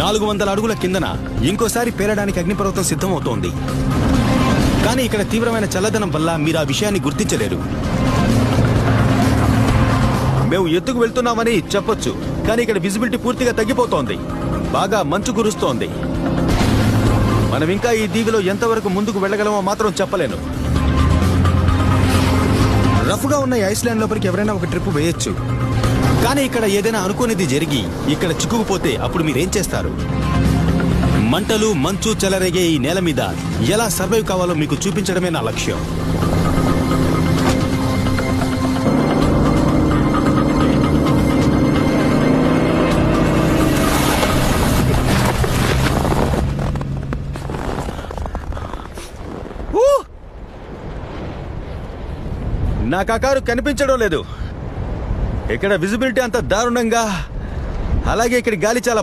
400 అడుగుల కిందన ఇంకోసారి పేలడానికి అగ్నిపర్వతం సిద్ధమవుతోంది. కానీ ఇక్కడ తీవ్రమైన చల్లదనం వల్ల మీరు ఆ విషయాన్ని గుర్తించలేరు. మేము ఎత్తుకు వెళ్తున్నామని చెప్పొచ్చు, కానీ ఇక్కడ విజిబిలిటీ పూర్తిగా తగ్గిపోతోంది. బాగా మంచు కురుస్తోంది. మనం ఇంకా ఈ దీవిలో ఎంతవరకు ముందుకు వెళ్ళగలమో మాత్రం చెప్పలేను. రఫ్గా ఉన్న ఈ ఐస్లాండ్ లోపలికి ఎవరైనా ఒక ట్రిప్ వేయొచ్చు, కానీ ఇక్కడ ఏదైనా అనుకోనిది జరిగి ఇక్కడ చిక్కుకుపోతే అప్పుడు మీరేం చేస్తారు? మంటలు, మంచు చెలరేగే ఈ నేల మీద ఎలా సర్వైవ్ కావాలో మీకు చూపించడమే నా లక్ష్యం. నాకు ఆ కారు కనిపించడం లేదు. ఇక్కడ విజిబిలిటీ అంత దారుణంగా, అలాగే ఇక్కడ గాలి చాలా